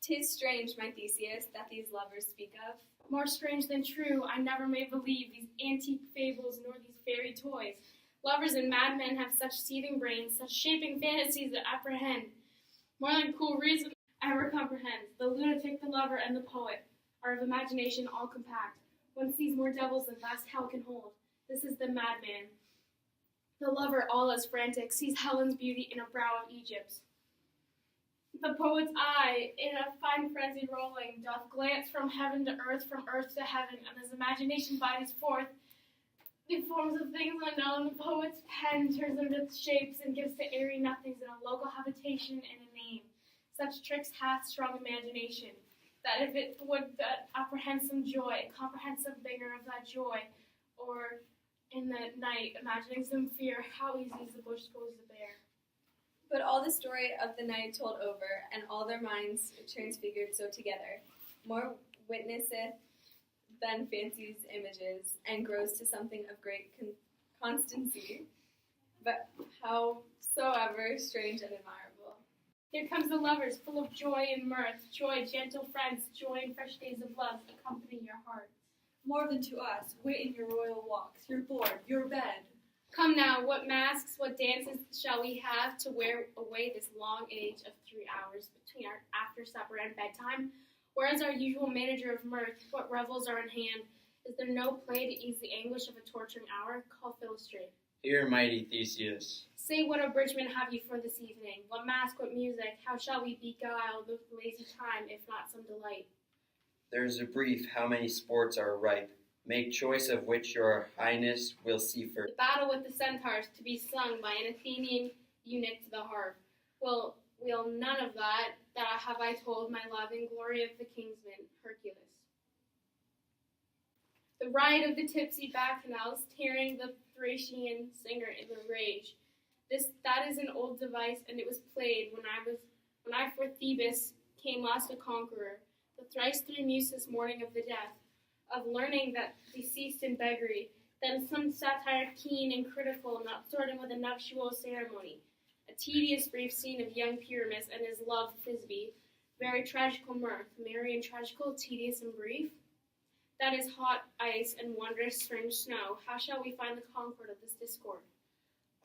'Tis strange, my Theseus, that these lovers speak of. More strange than true, I never may believe these antique fables nor these fairy toys. Lovers and madmen have such seething brains, such shaping fantasies that apprehend more than cool reason ever comprehends. The lunatic, the lover, and the poet are of imagination all compact. One sees more devils than vast hell can hold. This is the madman. The lover, all as frantic, sees Helen's beauty in a brow of Egypt's. The poet's eye, in a fine frenzy rolling, doth glance from heaven to earth to heaven, and his imagination bodies forth the forms of things unknown. The poet's pen turns them into shapes and gives to airy nothings in a local habitation and a name. Such tricks hath strong imagination, that if it would but apprehend some joy, comprehend some vigor of that joy, or in the night, imagining some fear, how easy is the bush supposed to bear. But all the story of the night told over, and all their minds transfigured so together, more witnesseth than fancies images, and grows to something of great constancy, but howsoever strange and admirable. Here comes the lovers, full of joy and mirth, joy, gentle friends, joy and fresh days of love, accompany your hearts. More than to us, wait in your royal walks, your board, your bed. Come now, what masks, what dances shall we have to wear away this long age of 3 hours between our after supper and bedtime? Where is our usual manager of mirth? What revels are in hand? Is there no play to ease the anguish of a torturing hour? Call Philostrate. Here, mighty Theseus. Say what abridgment have you for this evening? What mask, what music? How shall we beguile the lazy time, if not some delight? There is a brief how many sports are ripe. Make choice of which your highness will see first. The battle with the centaurs, to be sung by an Athenian eunuch to the harp. Well, none of that have I told my love in glory of the kingsman, Hercules. The riot of the tipsy bacchanals, tearing the Thracian singer in the rage. That is an old device, and it was played when I for Thebes came last a conqueror. The thrice 3 muses morning of the death of learning that deceased in beggary, then some satire keen and critical, not sorting with a nuptial ceremony. A tedious brief scene of young Pyramus and his love Thisbe, very tragical mirth, merry and tragical, tedious and brief. That is hot ice and wondrous strange snow. How shall we find the concord of this discord?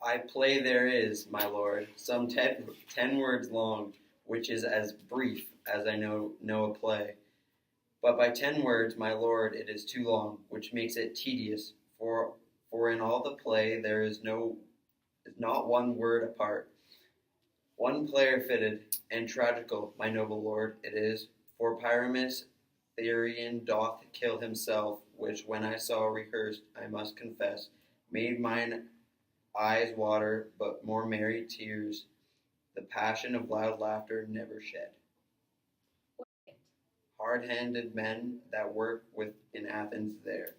I play there is, my lord, some 10 words long, which is as brief as I know a play. But by 10 words, my lord, it is too long, which makes it tedious. For in all the play there is not one word apart. One player fitted, and tragical, my noble lord, it is. For Pyramus Therian doth kill himself, which when I saw rehearsed, I must confess, made mine eyes water, but more merry tears, the passion of loud laughter never shed. Hard-handed men that work in Athens there,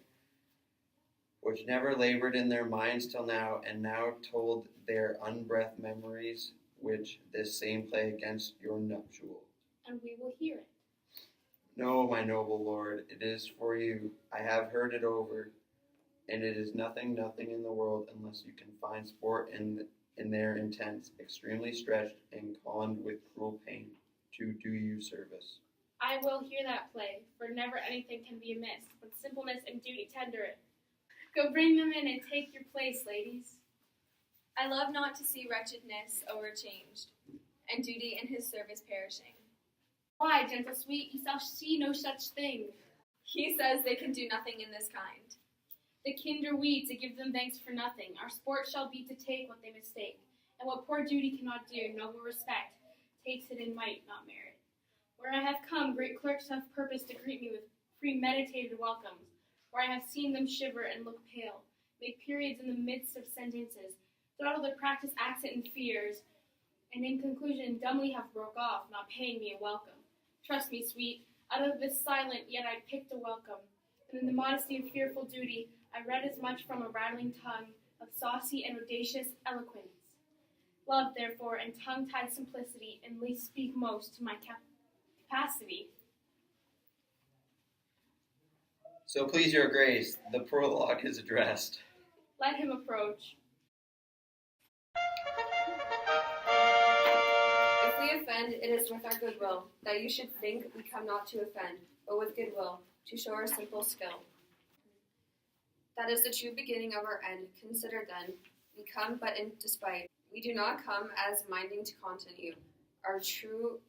which never labored in their minds till now, and now told their unbreathed memories, which this same play against your nuptial. And we will hear it. No, my noble lord, it is for you. I have heard it over, and it is nothing in the world unless you can find sport in their intents, extremely stretched and conned with cruel pain, to do you service. I will hear that play, for never anything can be amiss, when simpleness and duty tender it. Go bring them in and take your place, ladies. I love not to see wretchedness overchanged, and duty in his service perishing. Why, gentle sweet, you shall see no such thing. He says they can do nothing in this kind. The kind are we to give them thanks for nothing. Our sport shall be to take what they mistake, and what poor duty cannot do, noble respect takes it in might, not merit. Where I have come, great clerks have purposed to greet me with premeditated welcomes, where I have seen them shiver and look pale, make periods in the midst of sentences, throttle their practice accent and fears, and in conclusion dumbly have broke off, not paying me a welcome. Trust me, sweet, out of this silent yet I picked a welcome, and in the modesty of fearful duty I read as much from a rattling tongue of saucy and audacious eloquence. Love, therefore, and tongue-tied simplicity, and least speak most to my capacity. So please your grace, the prologue is addressed. Let him approach. If we offend, it is with our goodwill, that you should think we come not to offend, but with goodwill, to show our simple skill. That is the true beginning of our end. Consider then, we come but in despite. We do not come as minding to content you. Our true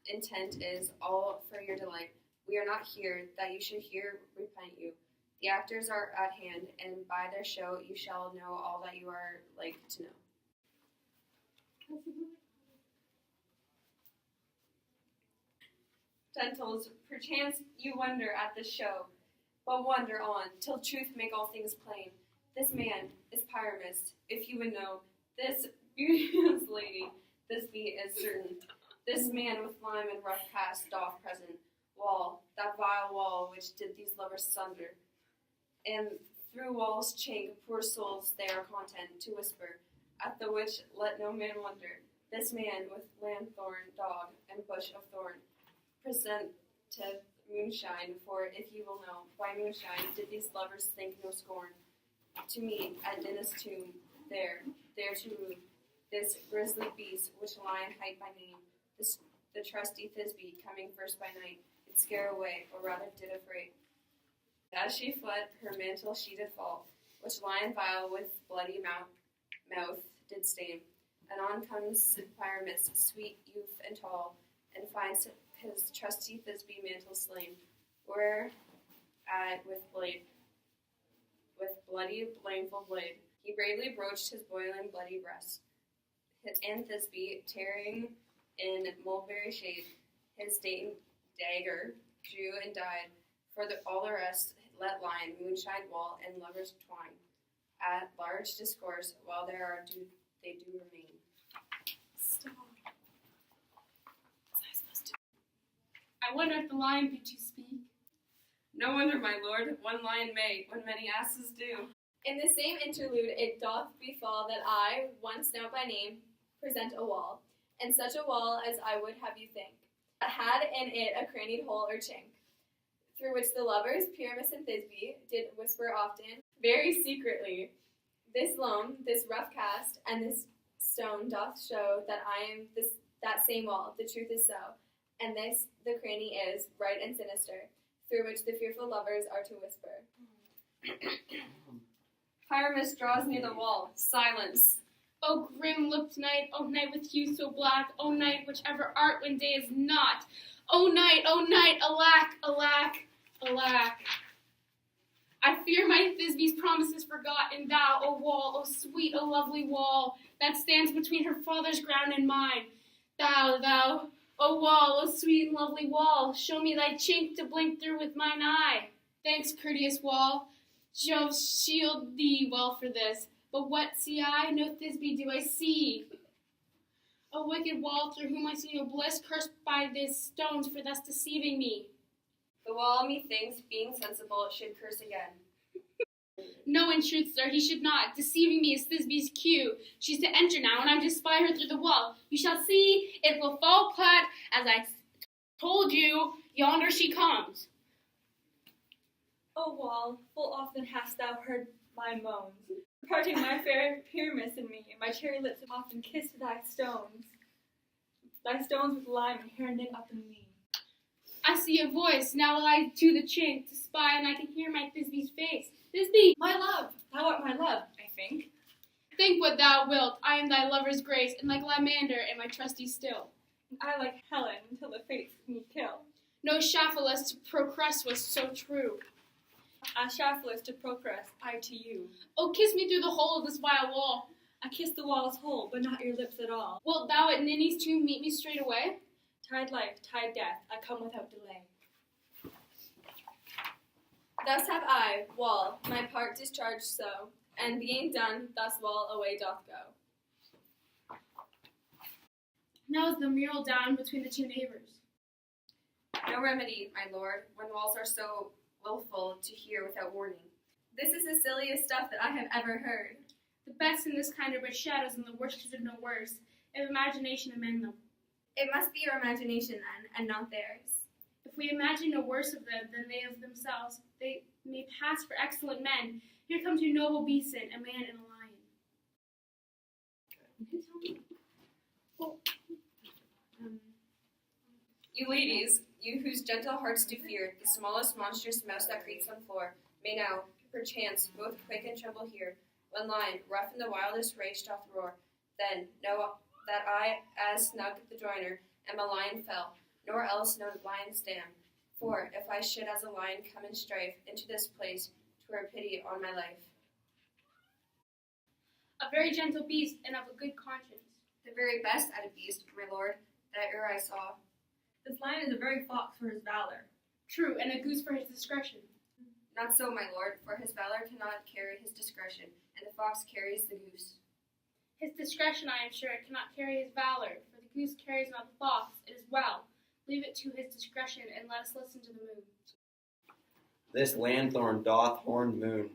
intent is all for your delight. We are not here that you should hear repent you. The actors are at hand, and by their show you shall know all that you are like to know. Gentles, perchance you wonder at this show, but wonder on, till truth make all things plain. This man is Pyramus, if you would know. This beauteous lady, this be is certain. This man with lime and rough cast doth present wall, that vile wall which did these lovers sunder. And through walls chink, poor souls they are content to whisper, at the which let no man wonder. This man with lanthorn, dog, and bush of thorn, presenteth moonshine, for if you will know, by moonshine did these lovers think no scorn, to meet at Ninus' tomb, there to woo, this grisly beast, which lion hight by name, the trusty Thisbe, coming first by night, did scare away, or rather did affright. As she fled, her mantle she did fall, which lion vile with bloody mouth did stain. And on comes Pyramus, sweet youth and tall, and finds his trusty Thisbe mantle slain, where with bloody blameful blade, he bravely broached his boiling bloody breast. And Thisbe, tearing in mulberry shade, his dagger drew and died. For all the rest, let line, moonshine wall, and lovers twine. At large discourse, while there are they do remain. Stop. Was I supposed to? I wonder if the lion bid you speak. No wonder, my lord, one lion may, when many asses do. In the same interlude, it doth befall that I, once known by name, present a wall, and such a wall as I would have you think, that had in it a crannied hole or chink, through which the lovers, Pyramus and Thisbe, did whisper often, very secretly, this loam, this rough cast, and this stone doth show that I am that same wall, the truth is so, and this the cranny is, bright and sinister, through which the fearful lovers are to whisper. Pyramus draws near the wall. Silence. O grim-looked night, O night with hue so black, O night whichever art when day is not. O night, alack, alack, alack. I fear my Thisbe's promises forgot, and thou, O wall, O sweet, O lovely wall, that stands between her father's ground and mine. Thou, O wall, O sweet and lovely wall, show me thy chink to blink through with mine eye. Thanks, courteous wall, Jove shield thee well for this. But what see I? No Thisbe do I see. O wicked wall, through whom I see no bliss, cursed by these stones for thus deceiving me. The wall, methinks, being sensible, should curse again. No, in truth, sir, he should not. Deceiving me is Thisbe's cue. She's to enter now, and I'm to spy her through the wall. You shall see, it will fall flat, as I told you, yonder she comes. O wall, full often hast thou heard my moans, parting my fair Pyramus and me, and my cherry lips have often kissed thy stones with lime and hair knit up in me. I see a voice, now will I to the chink to spy, and I can hear my Thisbe's face. Thisbe, My love, thou art my love, I think. think what thou wilt, I am thy lover's grace, and like Lymander am my trusty still. And I like Helen, till the fates me kill. No Shaphalus to Procrus was so true. As Shaphalus to Procrus, I to you. Oh, kiss me through the hole of this vile wall. I kiss the wall's whole, but not your lips at all. Wilt thou at Ninny's tomb meet me straightway? Tide life, tide death, I come without delay. Thus have I, wall, my part discharged so, and being done, thus wall away doth go. Now is the mural down between the two neighbors. No remedy, my lord, when walls are so willful to hear without warning. This is the silliest stuff that I have ever heard. The best in this kind are but shadows, and the worst is no worse, if imagination amend them. It must be your imagination then, and not theirs. If we imagine no worse of them than they of themselves, they may pass for excellent men. Here comes your noble beeson, a man and a lion. You ladies, you whose gentle hearts do fear the smallest monstrous mouse that creeps on floor, may now, perchance, both quake and tremble here, when lion, rough in the wildest rage, doth roar. Then know that I, as snug the joiner, am a lion fell, nor else no lion's dam. For if I should as a lion come in strife into this place, 'twere pity on my life. A very gentle beast and of a good conscience. The very best at a beast, my lord, that e'er I saw. This lion is a very fox for his valor. True, and a goose for his discretion. Not so, my lord, for his valor cannot carry his discretion, and the fox carries the goose. His discretion, I am sure, cannot carry his valor, for the goose carries not the fox. It is well. Leave it to his discretion, and let us listen to the moon. This lanthorn doth horned moon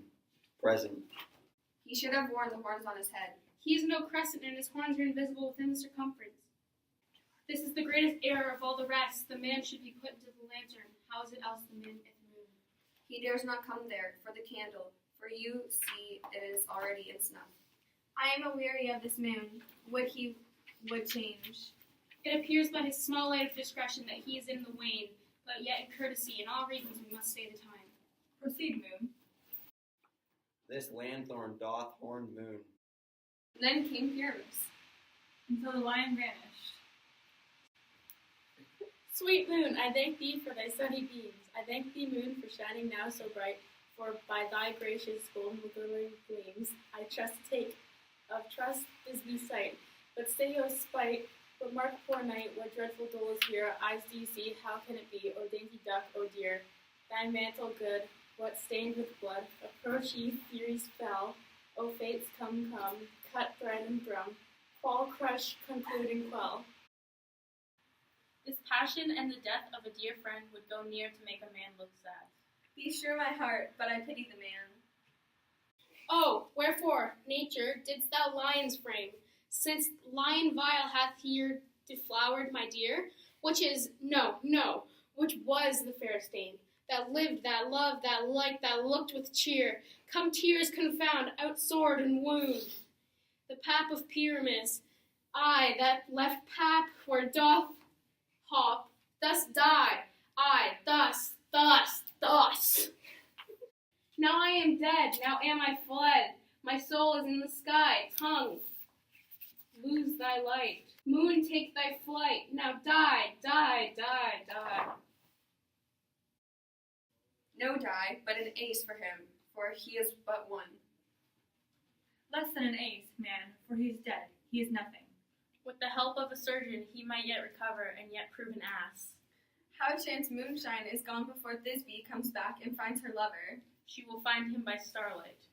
present. He should have worn the horns on his head. He is no crescent, and his horns are invisible within the circumference. This is the greatest error of all the rest. The man should be put into the lantern. How is it else the man at the moon? He dares not come there for the candle, for you see it is already in snuff. I am aweary of this moon. Would he would change. It appears by his small light of discretion that he is in the wane, but yet in courtesy and all reasons we must stay the time. Proceed, moon. This lanthorn doth horned moon. Then came Pyramus. Until the lion vanished. Sweet moon, I thank thee for thy sunny beams. I thank thee, moon, for shining now so bright. For by thy gracious golden glittering gleams, I trust take of trust is me sight. But stay, O spite, but mark, poor night, what dreadful dole is here. Eyes do you see? How can it be? O dainty duck, O dear, thy mantle good, what stained with blood? Approach ye, furies fell. O fates, come, cut thread and drum. Fall, crush, conclude, and quell. This passion and the death of a dear friend would go near to make a man look sad. Be sure my heart, but I pity the man. Oh, wherefore, nature, didst thou lions frame? Since lion vile hath here deflowered my dear, which is, no, which was the fairest dame, that lived, that loved, that liked, that looked with cheer. Come tears confound, out sword and wound. The pap of Pyramus, I, that left pap where doth hop, thus die, I, thus. Now I am dead, now am I fled, my soul is in the sky, tongue, lose thy light, moon take thy flight, now die. No die, but an ace for him, for he is but one. Less than an ace, man, for he is dead. He is nothing. With the help of a surgeon, he might yet recover and yet prove an ass. How chance moonshine is gone before Thisbe comes back and finds her lover. She will find him by starlight.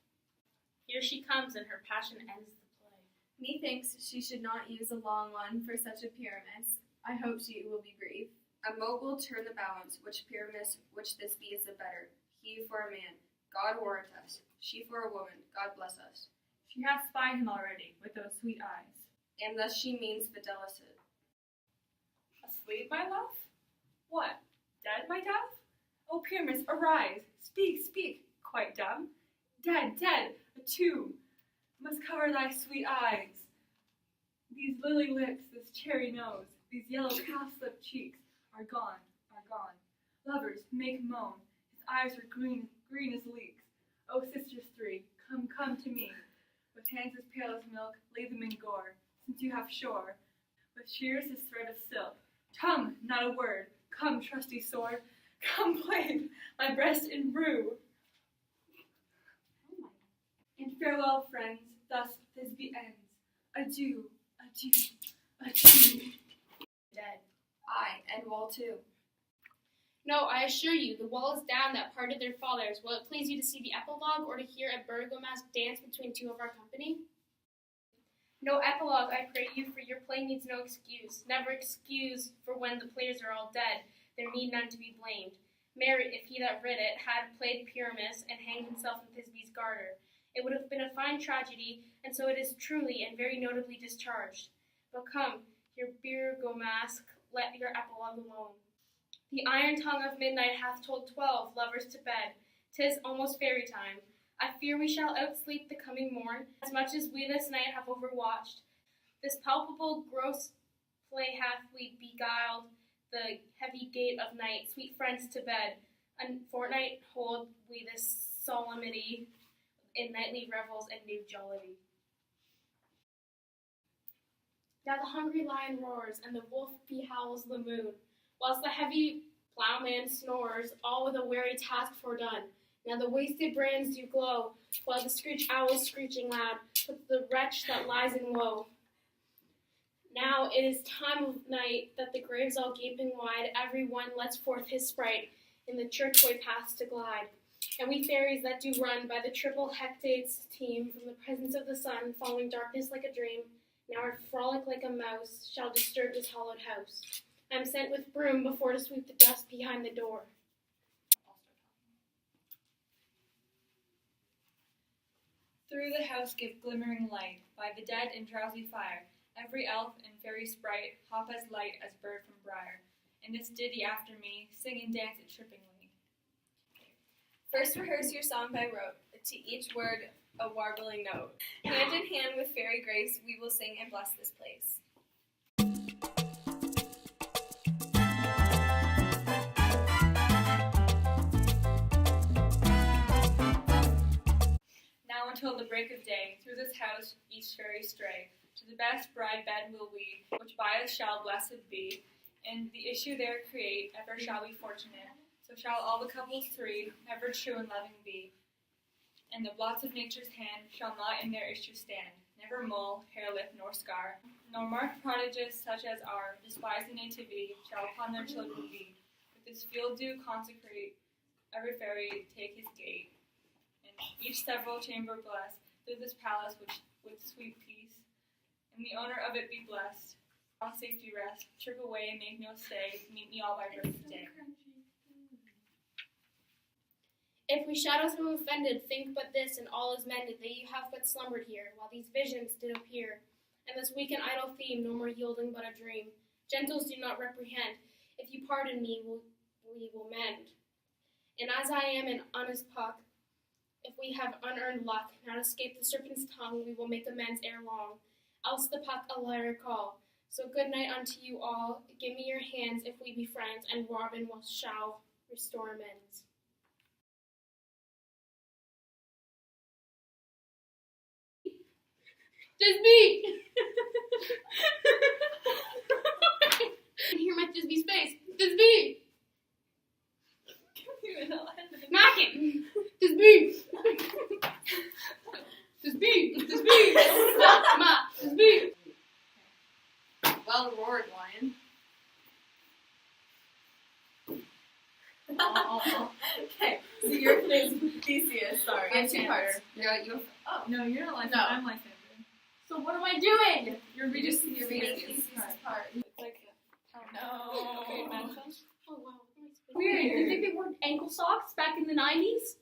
Here she comes, and her passion ends the play. Methinks she should not use a long one for such a Pyramus. I hope she will be brief. A mote will turn the balance, which Pyramus, which Thisbe is the better. He for a man, God warrant us. She for a woman, God bless us. She hath spied him already with those sweet eyes. And thus she means fidelicet. Asleep, my love? What, dead, my dove? O Pyramus, arise! Speak! Quite dumb? Dead, a tomb must cover thy sweet eyes. These lily lips, this cherry nose, these yellow calf-lipped cheeks are gone. Lovers, make moan. His eyes are green as leeks. O sisters three, come to me. With hands as pale as milk, lay them in gore, since you have shore. With shears his thread of silk. Tongue, not a word. Come, trusty sword. Come, blade my breast in rue. And farewell, friends. Thus Thisbe ends. Adieu. Dead. Aye, and well too. No, I assure you, the wall is down that parted their fathers. Will it please you to see the epilogue, or to hear a burgomask dance between two of our company? No epilogue, I pray you, for your play needs no excuse. Never excuse, for when the players are all dead, there need none to be blamed. Marry, if he that writ it had played Pyramus and hanged himself in Thisbe's garter. It would have been a fine tragedy, and so it is truly and very notably discharged. But come, your burgomask, let your epilogue alone. The iron tongue of midnight hath told 12 lovers to bed. 'Tis almost fairy time. I fear we shall outsleep the coming morn, as much as we this night have overwatched. This palpable, gross play hath we beguiled the heavy gate of night, sweet friends to bed. A fortnight hold we this solemnity in nightly revels and new jollity. Now the hungry lion roars, and the wolf behowls the moon, whilst the heavy ploughman snores, all with a weary task fordone. Now the wasted brands do glow, while the screech owl screeching loud puts the wretch that lies in woe. Now it is time of night, that the graves all gaping wide, every one lets forth his sprite, in the churchway paths to glide. And we fairies that do run by the triple hectade's team, from the presence of the sun, following darkness like a dream, now our frolic like a mouse shall disturb this hallowed house. I am sent with broom before to sweep the dust behind the door. Through the house give glimmering light, by the dead and drowsy fire, every elf and fairy sprite hop as light as bird from briar. And this ditty after me, sing and dance it trippingly. First rehearse your song by rote, to each word a warbling note. Hand in hand with fairy grace, we will sing and bless this place. Now until the break of day, through this house each fairy stray, to the best bride bed will we, which by us shall blessed be, and the issue there create, ever shall be fortunate, so shall all the couples three, ever true and loving be. And the blots of nature's hand shall not in their issue stand, never mole, hairlip, nor scar, nor marked prodigies such as are, despised in nativity, shall upon their children be. With this field do consecrate, every fairy take his gate, and each several chamber bless, through this palace which with sweet peace, and the owner of it be blessed. All safety rest, trip away, make no stay, meet me all by birthday. If we shadows have offended, think but this, and all is mended, that you have but slumbered here, while these visions did appear. And this weak and idle theme, no more yielding but a dream. Gentles do not reprehend. If you pardon me, we will mend. And as I am an honest puck, if we have unearned luck, not escape the serpent's tongue, we will make amends ere long. Else the puck a liar call. So good night unto you all. Give me your hands if we be friends, and Robin shall restore amends. Disby! I can hear my Disby's face. Disby! Knock it! Disby! Disby! Disby! Ma! Disby! Well roared, lion. Okay, so your is Theseus, sorry. I have two parts. No, you're not licensed. No. I'm licensed. So what am I doing? You're reading Theseus' part. It's like no. Okay, Oh wow. Weird. You think they wore ankle socks back in the 90s?